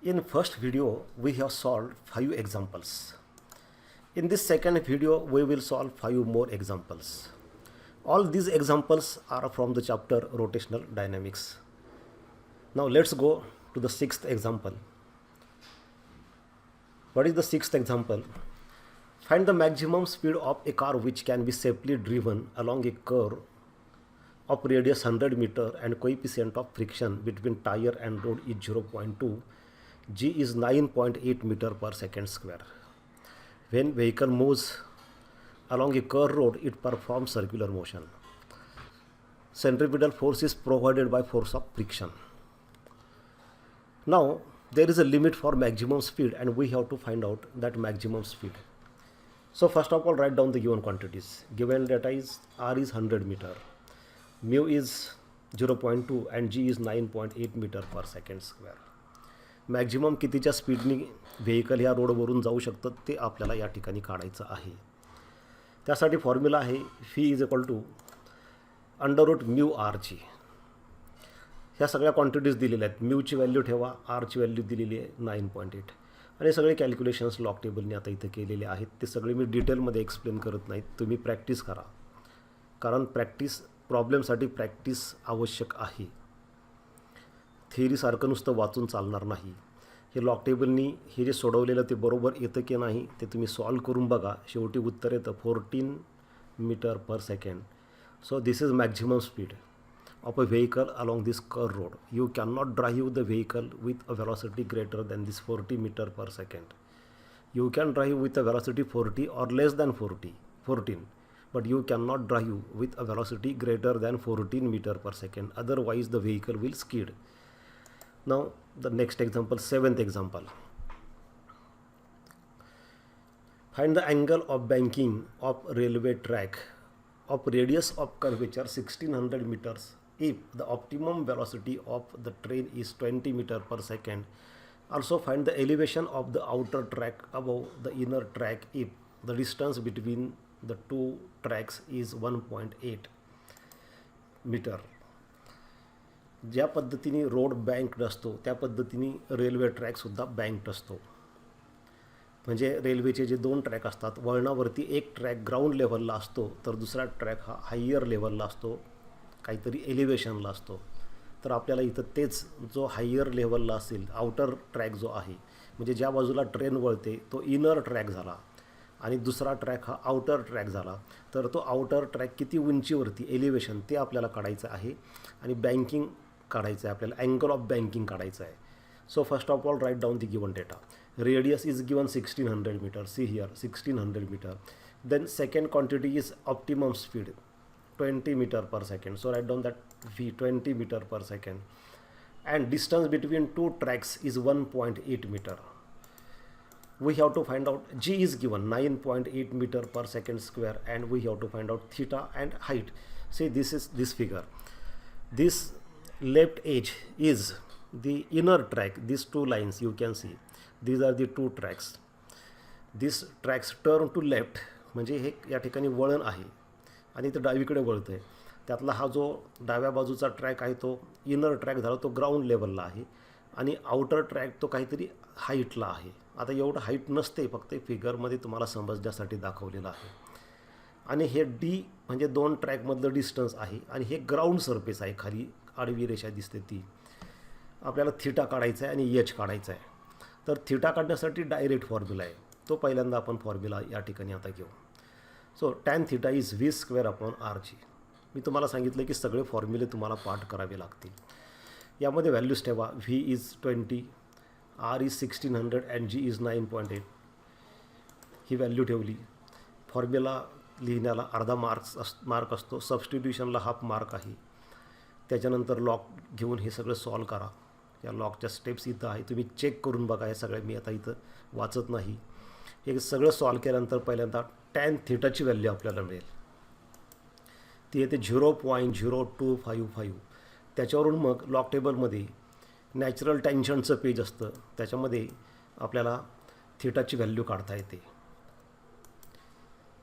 In first video, we have solved 5 examples. In this second video, we will solve 5 more examples. All these examples are from the chapter Rotational Dynamics. Now let's go to the sixth example. What is the sixth example? Find the maximum speed of a car which can be safely driven along a curve of radius 100 meter and coefficient of friction between tire and road is 0.2. G is 9.8 meter per second square. When vehicle moves along a curved road, it performs circular motion. Centripetal force is provided by force of friction. Now there is a limit for maximum speed and we have to find out that maximum speed. So first of all, write down the given quantities. Given data is R is 100 meter, mu is 0.2 and G is 9.8 meter per second square. Maximum कितीच्या स्पीडनी vehicle ह्या रोडवरून जाऊ शकतं ते आपल्याला या ठिकाणी काढायचं आहे. त्यासाठी फॉर्म्युला आहे phi is equal to under root mu आरची. ह्या सगळ्या क्वांटिटीज दिलेल्या आहेत. म्यूची व्हॅल्यू ठेवा, आरची व्हॅल्यू दिलेली आहे 9.8 आणि सगळे कॅल्क्युलेशन्स लॉग टेबलने आता इथं केलेले आहेत. ते सगळे मी डिटेलमध्ये एक्सप्लेन करत नाहीत. तुम्ही प्रॅक्टिस करा, कारण प्रॉब्लेमसाठी प्रॅक्टिस आवश्यक आहे. थिअरीसारखं नुसतं वाचून चालणार नाही. हे लॉग टेबलनी हे जे सोडवलेलं ते बरोबर येतं की नाही ते तुम्ही सॉल्व करून बघा. शेवटी उत्तर येतं 14 metre per second. So this is maximum speed of a vehicle along this curve road. You can not drive the vehicle with a velocity greater than this 40 metre per second. You can drive with a velocity 40 or less than 14, but you cannot drive with a velocity greater than 14 meter per second. Otherwise the vehicle will skid. Now the next example, seventh example. Find the angle of banking of railway track of radius of curvature 1600 meters if the optimum velocity of the train is 20 meter per second. Also find the elevation of the outer track above the inner track if the distance between the two tracks is 1.8 meter. ज्या पद्धतीने road बँक्ड असतो त्या पद्धतीने railway ट्रॅकसुद्धा बँक्ड असतो. म्हणजे रेल्वेचे जे 2 track असतात, वळणावरती एक ट्रॅक ग्राउंड लेवलला असतो तर दुसरा ट्रॅक हा हायर लेवलला असतो, काहीतरी एलिव्हेशनला असतो. तर आपल्याला इथं तेच जो हायर लेवलला असेल आउटर ट्रॅक जो आहे, म्हणजे ज्या बाजूला ट्रेन वळते तो इनर ट्रॅक झाला आणि दुसरा ट्रॅक हा आउटर ट्रॅक झाला. तर तो आउटर ट्रॅक किती उंचीवरती एलिव्हेशन ते आपल्याला काढायचं आहे आणि बँकिंग काढायचं आहे आपल्याला, अँगल ऑफ बँकिंग काढायचं आहे. So first of all write down the given data. Radius is given 1600 meter. See here 1600 meter. Then second quantity is optimum speed 20 meter per second. So write down that V 20 meter per second. And distance between two tracks is 1.8 meter. We have to find out G is given 9.8 meter per second square and we have to find out theta and height. See, this is this figure. This left edge is the inner track. These two lines you can see, these are the two tracks. These tracks turn to left, म्हणजे हे या ठिकाणी वळण आहे आणि ते डावीकडे वळतं आहे. त्यातला हा जो डाव्या बाजूचा ट्रॅक आहे तो इनर ट्रॅक झाला, तो ग्राउंड लेवलला आहे आणि आउटर ट्रॅक तो काहीतरी हाईटला आहे. आता एवढं हाईट नसते, फक्त फिगरमध्ये तुम्हाला समजण्यासाठी दाखवलेलं आहे. आणि हे डी म्हणजे 2 ट्रॅकमधलं डिस्टन्स आहे आणि हे ग्राउंड सरफेस आहे, खाली आडवी रेषा दिसते ती. आपल्याला थिटा काढायचा आहे आणि एच काढायचा आहे. तर थिटा काढण्यासाठी डायरेक्ट फॉर्म्युला आहे, तो पहिल्यांदा आपण फॉर्म्युला या ठिकाणी आता घेऊ. So tan theta is v square upon आरची. मी तुम्हाला सांगितलं की सगळे फॉर्म्युले तुम्हाला पाठ करावे लागतील. यामध्ये व्हॅल्यूज ठेवा. V is 20, R is 1600 and G is 9.8. ही व्हॅल्यू ठेवली. फॉर्म्युला लिहिण्याला अर्धा मार्क असतो, सबस्टिट्यूशनला हाफ मार्क आहे. त्याच्यानंतर लॉग घेऊन हे सगळं सॉल्व करा. या लॉगच्या स्टेप्स इथं आहे, तुम्ही चेक करून बघा. हे सगळे मी आता इथं वाचत नाही. हे सगळं सॉल्व केल्यानंतर पहिल्यांदा टॅन थिटाची व्हॅल्यू आपल्याला मिळेल. ती येते 0.0255. त्याच्यावरून मग लॉग टेबलमध्ये नॅचरल टेन्शनचं पेज असतं, त्याच्यामध्ये आपल्याला थिटाची व्हॅल्यू काढता येते.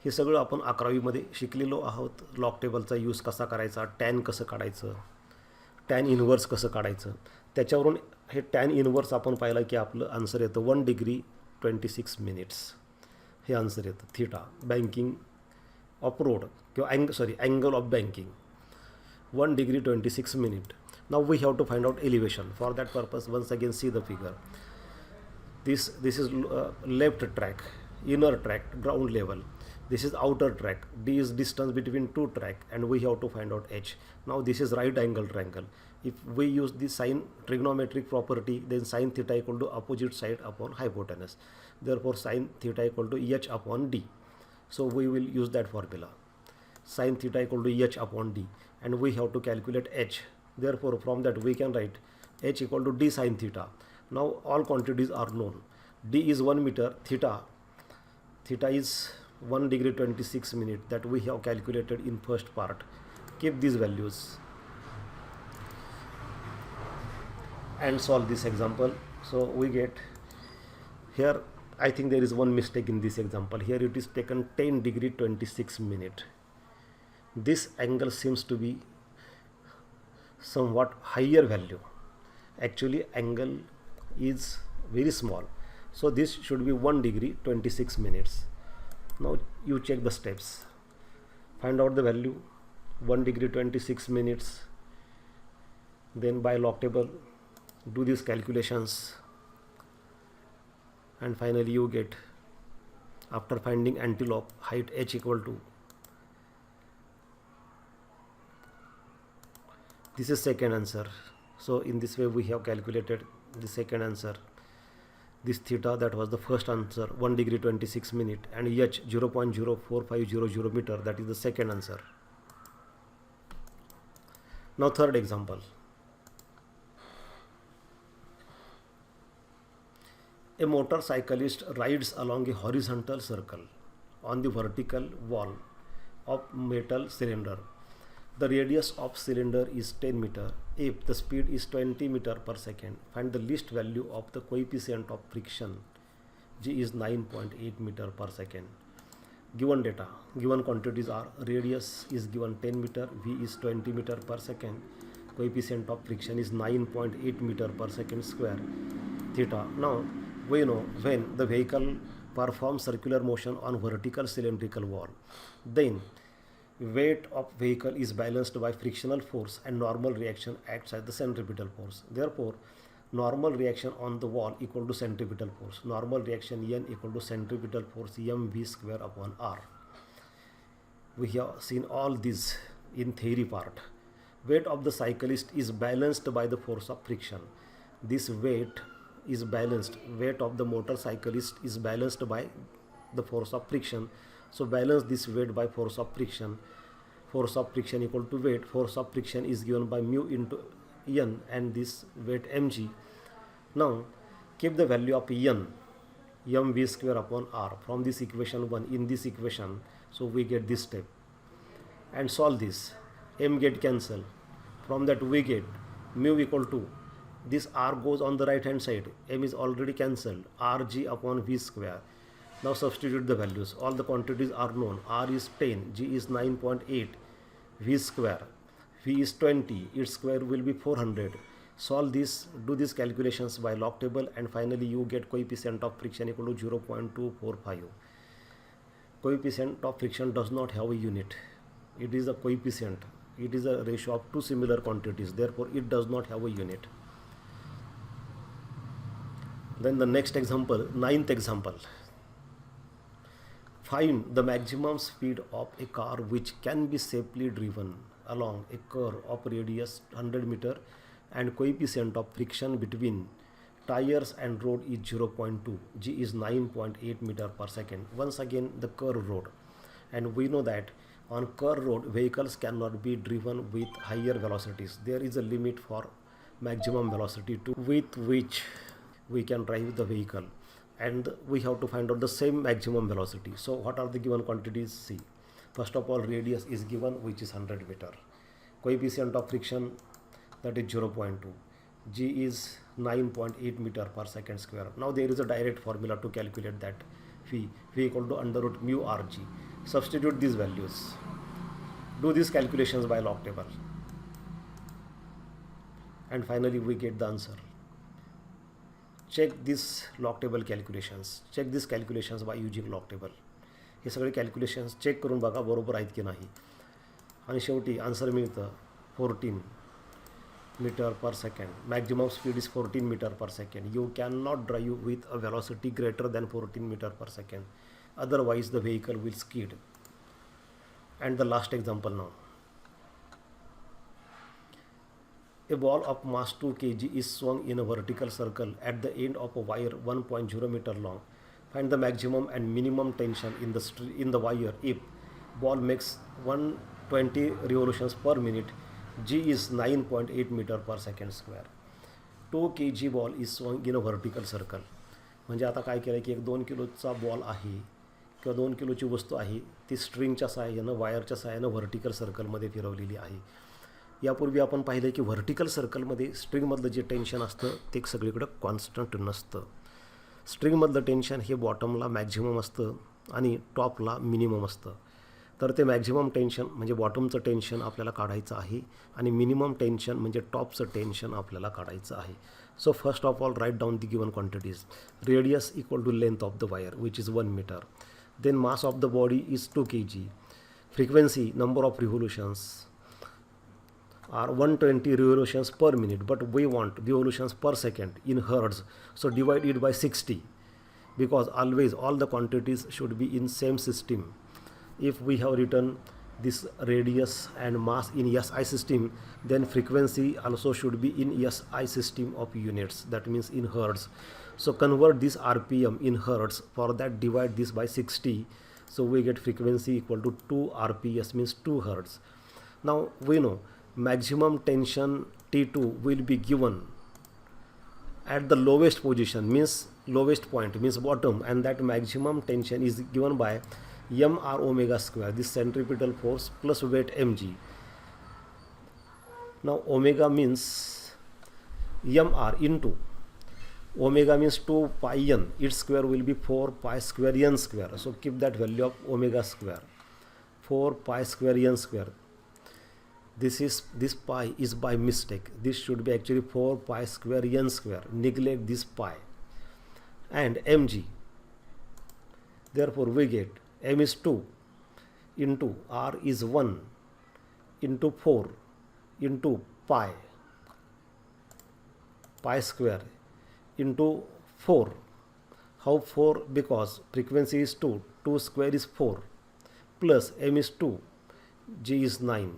हे सगळं आपण 11वीमध्ये शिकलेलो आहोत. लॉग टेबलचा यूज कसा करायचा, टॅन कसं काढायचं, टॅन इन्व्हर्स कसं काढायचं, त्याच्यावरून हे टॅन इनवर्स आपण पाहिलं की आपलं आन्सर येतं 1 डिग्री 26 मिनिट्स. हे आन्सर येतं थिटा बँकिंग ऑफ रोड किंवा angle of banking 1 degree 26 minute. Now we have to find out elevation. For that purpose, once again see the figure. This is left track, inner track, ground level. This is outer track. D is distance between two track, and we have to find out h. Now this is right angle triangle. If we use the sine trigonometric property, then sine theta equal to opposite side upon hypotenuse. Therefore sine theta equal to h upon d. So we will use that formula. Sine theta equal to h upon d, and we have to calculate h. Therefore from that we can write h equal to d sine theta. Now all quantities are known. D is 1 meter, theta is 1 degree 26 minute that we have calculated in first part. Keep these values and solve this example. So we get here, I think there is one mistake in this example. Here it is taken 10 degree 26 minute. This angle seems to be somewhat higher value. Actually angle is very small, so this should be 1 degree 26 minutes. Now you check the steps, find out the value 1 degree 26 minutes, then by log table do these calculations, and finally you get, after finding antelope height h equal to, this is second answer. So in this way we have calculated the second answer. This theta, that was the first answer, 1 degree 26 minute, and h 0.04500 meter, that is the second answer. Now third example. A motorcyclist rides along a horizontal circle on the vertical wall of metal cylinder. The radius of cylinder is 10 meter. If the speed is 20 meter per second, find the least value of the coefficient of friction. G is 9.8 meter per second. Given data, given quantities are, radius is given 10 meter, V is 20 meter per second, coefficient of friction is 9.8 meter per second square, theta. Now we know when the vehicle performs circular motion on vertical cylindrical wall, then weight of vehicle is balanced by frictional force and normal reaction acts as the centripetal force. Therefore normal reaction on the wall equal to centripetal force. Normal reaction N equal to centripetal force mv square upon r. We have seen all this in theory part. Weight of the cyclist is balanced by the force of friction. This weight is balanced. Weight of the motorcyclist is balanced by the force of friction. So balance this weight by force of friction. Force of friction equal to weight. Force of friction is given by mu into N, and this weight mg. Now keep the value of N, mv square upon r, from this equation 1 in this equation. So we get this step and solve this. M get cancel. From that we get mu equal to, this r goes on the right hand side, m is already cancelled, rg upon v square. Now substitute the values. All the quantities are known. R is 10, G is 9.8, V square, V is 20, its square will be 400. Solve this, do these calculations by log table, and finally you get coefficient of friction equal to 0.245. Coefficient of friction does not have a unit. It is a coefficient. It is a ratio of two similar quantities. Therefore it does not have a unit. Then the next example, ninth example. Find the maximum speed of a car which can be safely driven along a curve of radius 100 meter and coefficient of friction between tires and road is 0.2. G is 9.8 meter per second. Once again the curve road, and we know that on curve road vehicles cannot be driven with higher velocities. There is a limit for maximum velocity to with which we can drive the vehicle, and we have to find out the same maximum velocity. So what are the given quantities? See, first of all radius is given, which is 100 meter. Coefficient of friction, that is 0.2. G is 9.8 meter per second square. Now there is a direct formula to calculate that. V equal to under root mu rg. Substitute these values. Do these calculations by log table, and finally we get the answer. check this log table calculations. Check these calculations by using log table. हे सगळे calculations check करून बघा बरोबर आहेत की नाही. आणि शेवटी answer मिळतं 14 metre per second. Maximum speed is 14 metre per second. You can not drive with a velocity greater than 14 metre per second. Otherwise the vehicle will skid. And the last example now. A ball of mass 2 kg is swung in a vertical circle at the end of a wire 1.0 meter long. Find the maximum and minimum tension in the wire if ball makes 120 revolutions per minute. G is 9.8 meter per second square. 2 kg ball is swung in a vertical circle. म्हणजे आता काय केलं की एक 2 किलोचा ball आहे किंवा 2 किलोची वस्तू आहे, ती स्ट्रिंगच्या सहाय्यानं वायरच्या सहाय्यानं व्हर्टिकल सर्कलमध्ये फिरवलेली आहे. यापूर्वी आपण पाहिलं की व्हर्टिकल सर्कलमध्ये स्ट्रिंगमधलं जे टेन्शन असतं ते सगळीकडं कॉन्स्टंट नसतं. स्ट्रिंगमधलं टेन्शन हे बॉटमला मॅक्झिमम असतं आणि टॉपला मिनिमम असतं. तर ते मॅक्झिमम टेन्शन म्हणजे बॉटमचं टेन्शन आपल्याला काढायचं आहे आणि मिनिमम टेन्शन म्हणजे टॉपचं टेन्शन आपल्याला काढायचं आहे. So first of all write down the given quantities. Radius equal to length of the wire which is 1 metre. Then mass of the body is 2 kg. Frequency number of revolutions are 120 revolutions per minute, but we want revolutions per second in hertz, so divide it by 60, because always all the quantities should be in same system. If we have written this radius and mass in SI system, then frequency also should be in SI system of units, that means in hertz. So convert this RPM in hertz. For that divide this by 60, so we get frequency equal to 2 RPS, means 2 hertz. Now we know maximum tension T2 will be given at the lowest position, means lowest point, means bottom, and that maximum tension is given by mr omega square, this centripetal force plus weight mg. Now omega means mr into omega means 2 pi n, its square will be 4 pi square n square. So keep that value of omega square, 4 pi square n square. This pi is by mistake. This should be actually 4 pi square n square. Neglect this pi. And mg. Therefore we get m is 2 into r is 1 into 4 into pi square into 4. How 4? Because frequency is 2. 2 square is 4 plus m is 2. G is 9.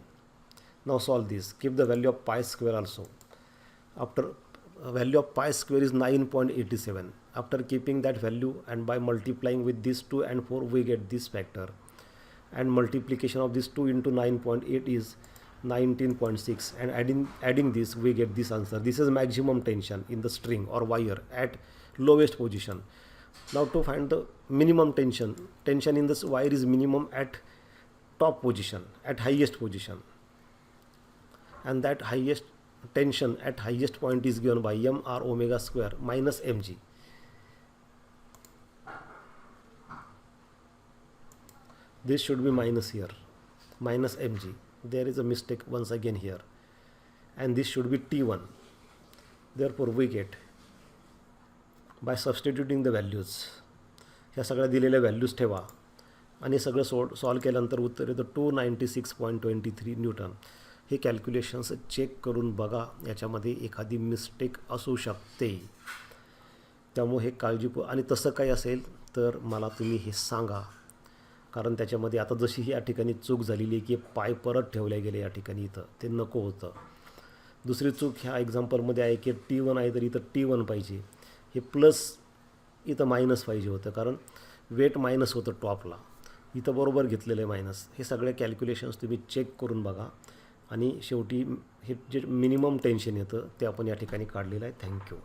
Now solve this. Keep the value of pi square also. After value of pi square is 9.87. After keeping that value and by multiplying with this 2 and 4, we get this factor. And multiplication of this 2 into 9.8 is 19.6. And adding this, we get this answer. This is maximum tension in the string or wire at lowest position. Now to find the minimum tension in this wire is minimum at top position, at highest position. And that highest tension at highest point is given by mr omega square minus mg. This should be minus here, minus mg. There is a mistake once again here. And this should be T1. Therefore we get, by substituting the values, ह्या सगळ्या दिलेल्या values ठेवा आणि सगळं solve केल्यानंतर उत्तर येतं 296.23 Newton. हे calculations check करून बघा, याच्यामध्ये एखादी मिस्टेक असू शकते. त्यामुळे हे आणि तसं काही असेल तर मला तुम्ही हे सांगा, कारण त्याच्यामध्ये आता जशी ही या ठिकाणी चूक झालेली आहे की पाय परत ठेवले गेले या ठिकाणी, इथं ते नको होतं. दुसरी चूक ह्या एक्झाम्पलमध्ये आहे की T1 आहे तर इथं T1 पाहिजे, हे प्लस इथं मायनस पाहिजे होतं, कारण वेट मायनस होतं टॉपला, इथं बरोबर घेतलेलं आहे मायनस. हे सगळे कॅल्क्युलेशन्स तुम्ही चेक करून बघा आणि शेवटी हे जे मिनिमम टेन्शन येतं ते आपण या ठिकाणी काढलेलं आहे. थँक्यू.